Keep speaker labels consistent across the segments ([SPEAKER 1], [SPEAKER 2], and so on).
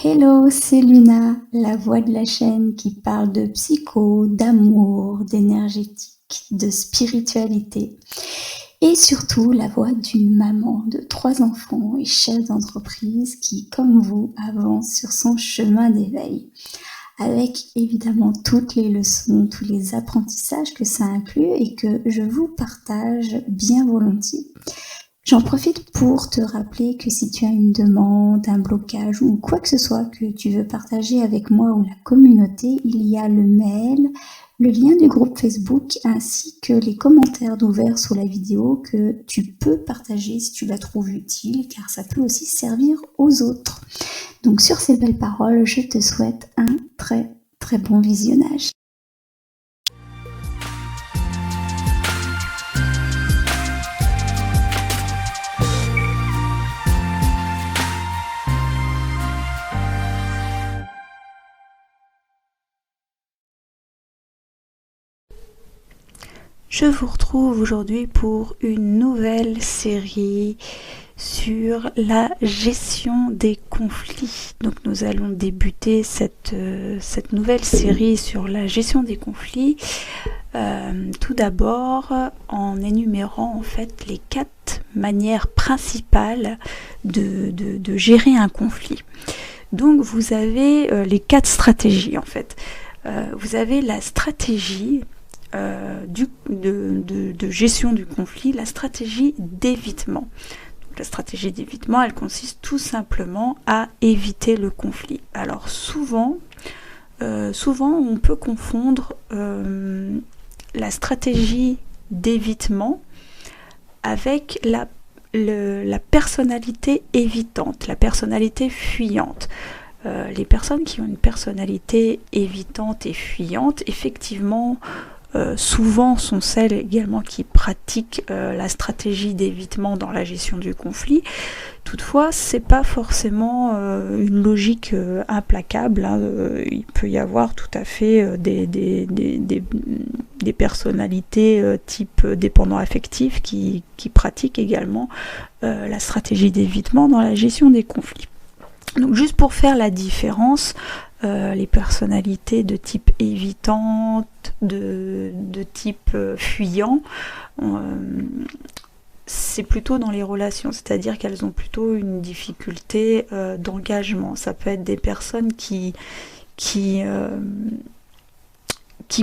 [SPEAKER 1] Hello, c'est Luna, la voix de la chaîne qui parle de psycho, d'amour, d'énergétique, de spiritualité et surtout la voix d'une maman de 3 enfants et chef d'entreprise qui, comme vous, avance sur son chemin d'éveil avec évidemment toutes les leçons, tous les apprentissages que ça inclut et que je vous partage bien volontiers. J'en profite pour te rappeler que si tu as une demande, un blocage ou quoi que ce soit que tu veux partager avec moi ou la communauté, il y a le mail, le lien du groupe Facebook ainsi que les commentaires d'ouvert sous la vidéo que tu peux partager si tu la trouves utile car ça peut aussi servir aux autres. Donc sur ces belles paroles, je te souhaite un très très bon visionnage. Je vous retrouve aujourd'hui pour une nouvelle série sur la gestion des conflits. Donc nous allons débuter cette nouvelle série sur la gestion des conflits tout d'abord en énumérant en fait les 4 manières principales de gérer un conflit. Donc vous avez les 4 stratégies en fait. Vous avez la stratégie de gestion du conflit, la stratégie d'évitement. Donc, la stratégie d'évitement, elle consiste tout simplement à éviter le conflit. Alors souvent on peut confondre la stratégie d'évitement avec la personnalité évitante, la personnalité fuyante. Les personnes qui ont une personnalité évitante et fuyante, effectivement, souvent sont celles également qui pratiquent la stratégie d'évitement dans la gestion du conflit. Toutefois, c'est pas forcément une logique implacable. Il peut y avoir tout à fait des personnalités type dépendant affectif qui pratiquent également la stratégie d'évitement dans la gestion des conflits. Donc juste pour faire la différence, les personnalités de type évitante, de type fuyant, c'est plutôt dans les relations, c'est-à-dire qu'elles ont plutôt une difficulté d'engagement. Ça peut être des personnes qui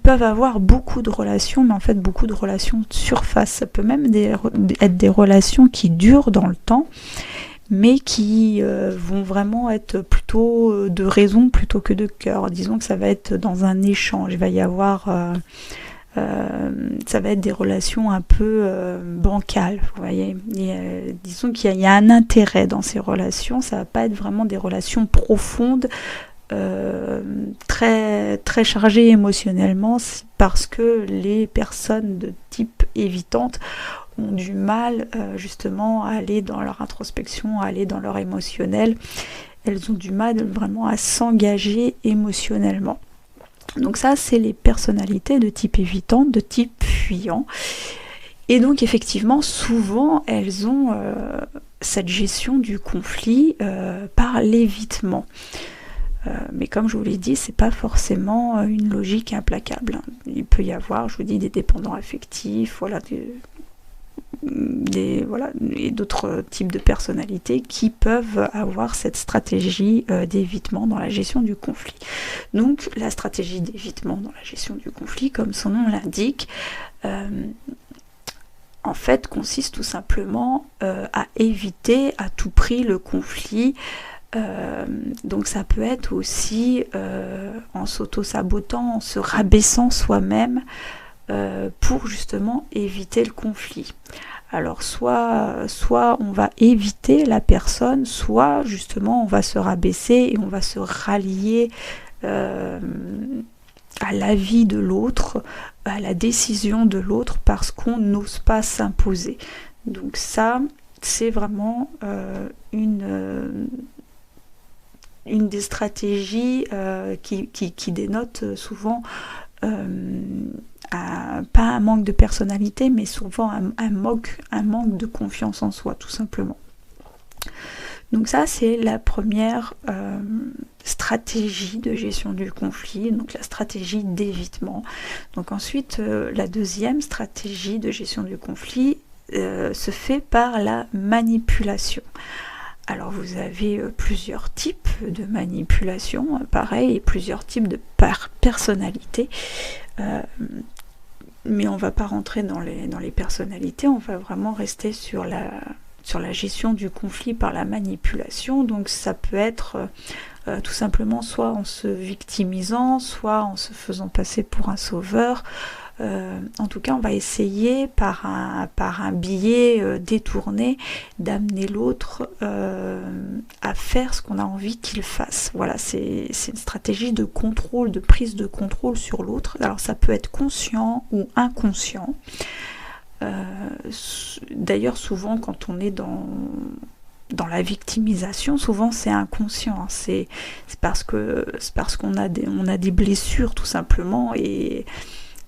[SPEAKER 1] peuvent avoir beaucoup de relations, mais en fait beaucoup de relations de surface. Ça peut même être des relations qui durent dans le temps, mais qui vont vraiment être plutôt de raison plutôt que de cœur. Disons que ça va être dans un échange, il va y avoir ça va être des relations un peu bancales, vous voyez. Disons qu'il y a un intérêt dans ces relations, ça va pas être vraiment des relations profondes, très, très chargées émotionnellement, parce que les personnes de type évitante ont du mal justement à aller dans leur introspection, à aller dans leur émotionnel. Elles ont du mal vraiment à s'engager émotionnellement. Donc ça, c'est les personnalités de type évitant, de type fuyant. Et donc effectivement, souvent, elles ont cette gestion du conflit par l'évitement. Mais comme je vous l'ai dit, c'est pas forcément une logique implacable. Il peut y avoir, je vous dis, des dépendants affectifs, voilà, et d'autres types de personnalités qui peuvent avoir cette stratégie d'évitement dans la gestion du conflit. Donc la stratégie d'évitement dans la gestion du conflit, comme son nom l'indique, en fait consiste tout simplement à éviter à tout prix le conflit. Donc ça peut être aussi en s'auto-sabotant, en se rabaissant soi-même pour justement éviter le conflit. Alors soit on va éviter la personne, soit justement on va se rabaisser et on va se rallier à l'avis de l'autre, à la décision de l'autre, parce qu'on n'ose pas s'imposer. Donc ça, c'est vraiment une des stratégies qui dénote souvent pas un manque de personnalité, mais souvent un manque de confiance en soi, tout simplement.
[SPEAKER 2] Donc ça, c'est la première stratégie de gestion du conflit, donc la stratégie d'évitement. Donc ensuite, la deuxième stratégie de gestion du conflit se fait par la manipulation. Alors vous avez plusieurs types de manipulation, pareil, et plusieurs types de personnalités. Mais on ne va pas rentrer dans les personnalités, on va vraiment rester sur la gestion du conflit par la manipulation. Donc ça peut être tout simplement soit en se victimisant, soit en se faisant passer pour un sauveur. En tout cas, on va essayer par un biais détourné d'amener l'autre à faire ce qu'on a envie qu'il fasse. Voilà, c'est une stratégie de contrôle, de prise de contrôle sur l'autre. Alors ça peut être conscient ou inconscient. D'ailleurs, souvent quand on est dans la victimisation, souvent c'est inconscient, c'est parce qu'on a des blessures tout simplement, et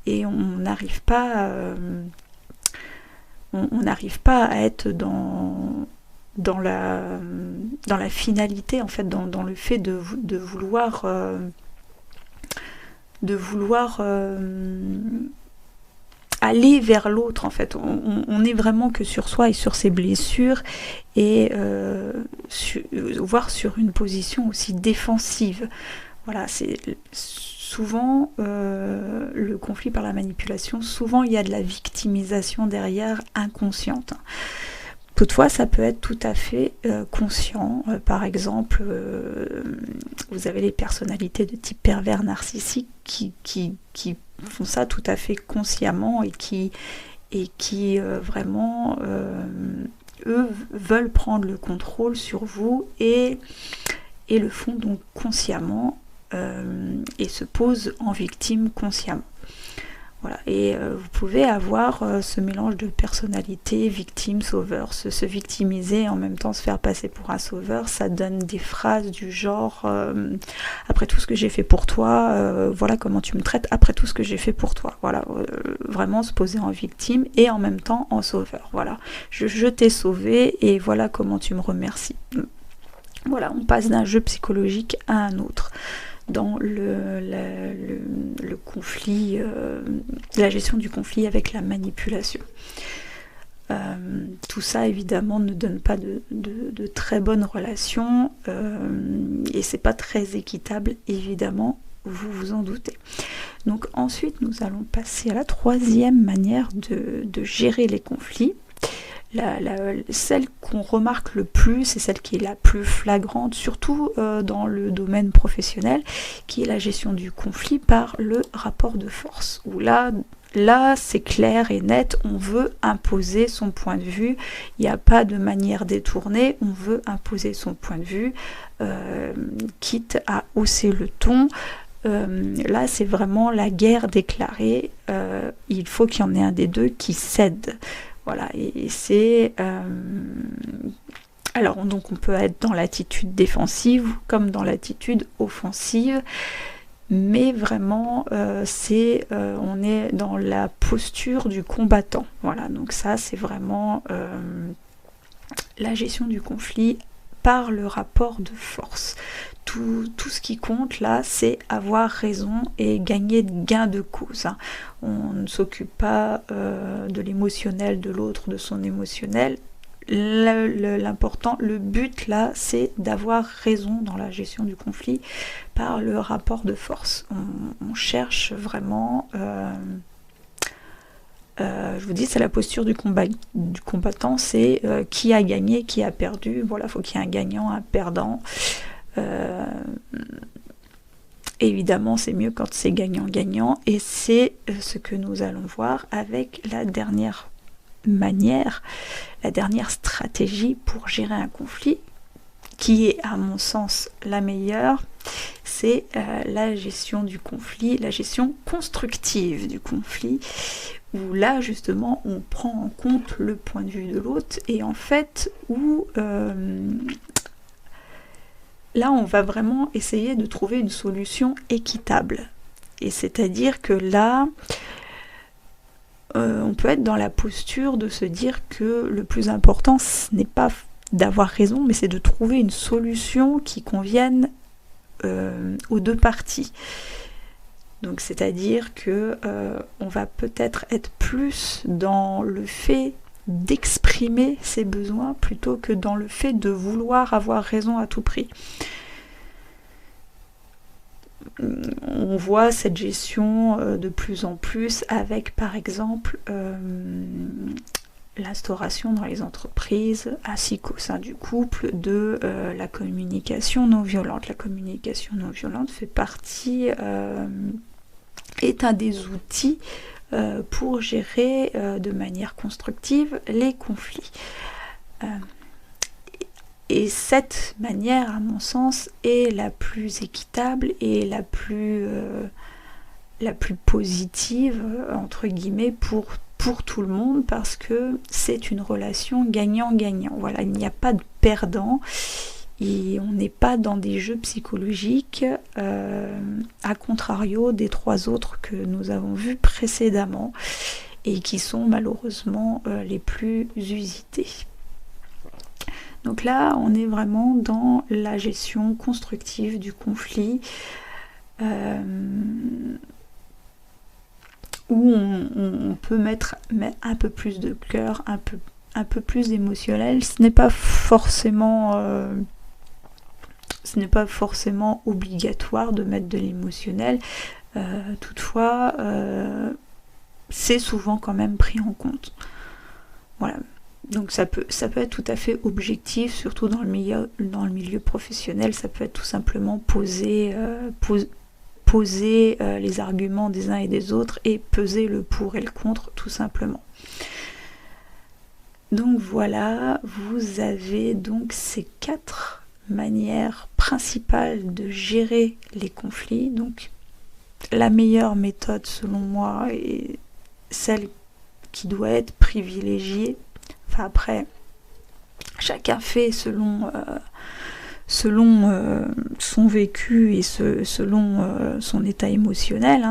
[SPEAKER 2] on n'arrive pas à être dans la finalité, en fait, dans le fait de vouloir aller vers l'autre. En fait, on est vraiment que sur soi et sur ses blessures, et voire sur une position aussi défensive. Voilà, c'est souvent le conflit par la manipulation, souvent il y a de la victimisation derrière, inconsciente. Toutefois, ça peut être tout à fait conscient. Par exemple, vous avez les personnalités de type pervers narcissique qui font ça tout à fait consciemment, et qui vraiment, eux, veulent prendre le contrôle sur vous, et le font donc consciemment, et se posent en victime consciemment. Voilà. Et vous pouvez avoir ce mélange de personnalité, victime, sauveur, se victimiser et en même temps se faire passer pour un sauveur. Ça donne des phrases du genre après tout ce que j'ai fait pour toi, voilà comment tu me traites après tout ce que j'ai fait pour toi. Voilà, vraiment se poser en victime et en même temps en sauveur. Voilà, je t'ai sauvé et voilà comment tu me remercies. Voilà, on passe d'un jeu psychologique à un autre dans le conflit, la gestion du conflit avec la manipulation. Tout ça évidemment ne donne pas de très bonnes relations, et c'est pas très équitable, évidemment, vous vous en doutez. Donc ensuite nous allons passer à la troisième manière de gérer les conflits. Celle qu'on remarque le plus, et celle qui est la plus flagrante, surtout dans le domaine professionnel, qui est la gestion du conflit par le rapport de force, où là c'est clair et net, on veut imposer son point de vue, il n'y a pas de manière détournée, on veut imposer son point de vue, quitte à hausser le ton. Là c'est vraiment la guerre déclarée, il faut qu'il y en ait un des deux qui cède. Voilà, et c'est... alors, donc on peut être dans l'attitude défensive comme dans l'attitude offensive, mais vraiment, on est dans la posture du combattant. Voilà, donc ça, c'est vraiment la gestion du conflit par le rapport de force. Tout ce qui compte là, c'est avoir raison et gagner gain de cause. On ne s'occupe pas de l'émotionnel de l'autre, de son émotionnel. L'important, le but là, c'est d'avoir raison dans la gestion du conflit par le rapport de force. On cherche vraiment... je vous dis, c'est la posture du combattant, c'est qui a gagné, qui a perdu. Voilà, il faut qu'il y ait un gagnant, un perdant. Évidemment, c'est mieux quand c'est gagnant-gagnant, et c'est ce que nous allons voir avec la dernière manière, la dernière stratégie pour gérer un conflit, qui est à mon sens la meilleure, c'est la gestion du conflit, la gestion constructive du conflit, où là justement on prend en compte le point de vue de l'autre, et en fait où là on va vraiment essayer de trouver une solution équitable. Et c'est-à-dire que là on peut être dans la posture de se dire que le plus important ce n'est pas d'avoir raison, mais c'est de trouver une solution qui convienne aux deux parties. Donc c'est-à-dire que on va peut-être être plus dans le fait d'exprimer ses besoins plutôt que dans le fait de vouloir avoir raison à tout prix. On voit cette gestion de plus en plus avec par exemple l'instauration dans les entreprises ainsi qu'au sein du couple de la communication non violente. La communication non violente fait partie, est un des outils pour gérer de manière constructive les conflits. Et cette manière, à mon sens, est la plus équitable et la plus positive, entre guillemets, pour tout le monde, parce que c'est une relation gagnant-gagnant. Voilà, il n'y a pas de perdant et on n'est pas dans des jeux psychologiques, à contrario des 3 autres que nous avons vus précédemment et qui sont malheureusement les plus usités. Donc là, on est vraiment dans la gestion constructive du conflit, où on peut mettre un peu plus de cœur, un peu plus émotionnel. Ce n'est pas forcément obligatoire de mettre de l'émotionnel. Toutefois, c'est souvent quand même pris en compte. Voilà. Donc ça peut être tout à fait objectif, surtout dans le milieu professionnel. Ça peut être tout simplement poser les arguments des uns et des autres et peser le pour et le contre, tout simplement. Donc voilà, vous avez donc ces 4 manières principales de gérer les conflits. Donc la meilleure méthode selon moi est celle qui doit être privilégiée. Enfin, après, chacun fait selon son vécu et selon son état émotionnel.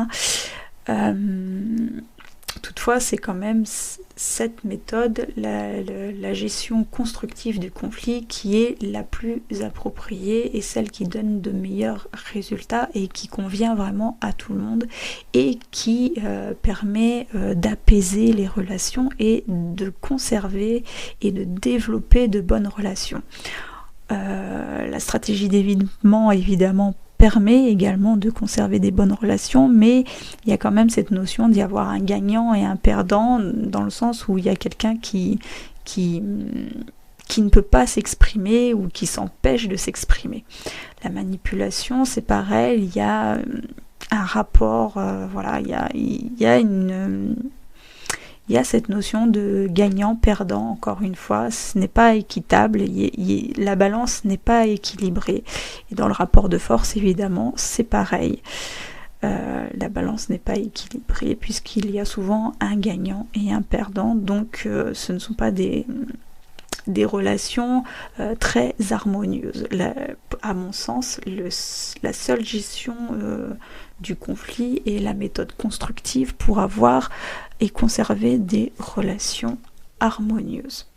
[SPEAKER 2] Toutefois, c'est quand même cette méthode, la gestion constructive du conflit, qui est la plus appropriée et celle qui donne de meilleurs résultats et qui convient vraiment à tout le monde et qui permet d'apaiser les relations et de conserver et de développer de bonnes relations. La stratégie d'évitement, évidemment, permet également de conserver des bonnes relations, mais il y a quand même cette notion d'y avoir un gagnant et un perdant, dans le sens où il y a quelqu'un qui ne peut pas s'exprimer ou qui s'empêche de s'exprimer. La manipulation, c'est pareil, il y a un rapport, voilà, il y a cette notion de gagnant-perdant, encore une fois, ce n'est pas équitable, la balance n'est pas équilibrée. Et dans le rapport de force, évidemment, c'est pareil. La balance n'est pas équilibrée puisqu'il y a souvent un gagnant et un perdant, donc ce ne sont pas des relations très harmonieuses. À mon sens, la seule gestion du conflit est la méthode constructive pour avoir et conserver des relations harmonieuses.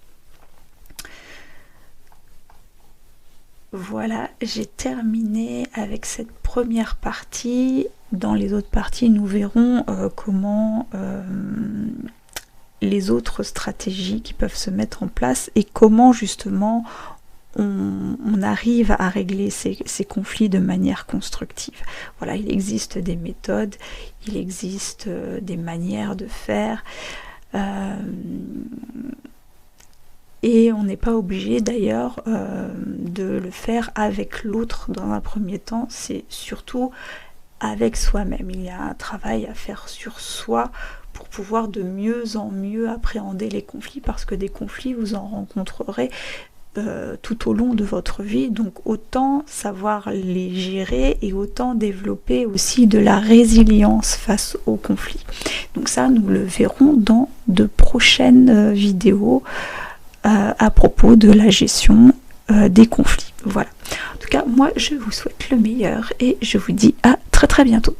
[SPEAKER 2] Voilà, j'ai terminé avec cette première partie. Dans les autres parties, nous verrons comment les autres stratégies qui peuvent se mettre en place et comment justement on arrive à régler ces conflits de manière constructive. Voilà, il existe des méthodes, il existe des manières de faire, et on n'est pas obligé d'ailleurs de le faire avec l'autre dans un premier temps, c'est surtout avec soi-même. Il y a un travail à faire sur soi pour pouvoir de mieux en mieux appréhender les conflits, parce que des conflits, vous en rencontrerez tout au long de votre vie, donc autant savoir les gérer et autant développer aussi de la résilience face aux conflits. Donc ça, nous le verrons dans de prochaines vidéos à propos de la gestion des conflits. Voilà. En tout cas, moi, je vous souhaite le meilleur et je vous dis à très très bientôt.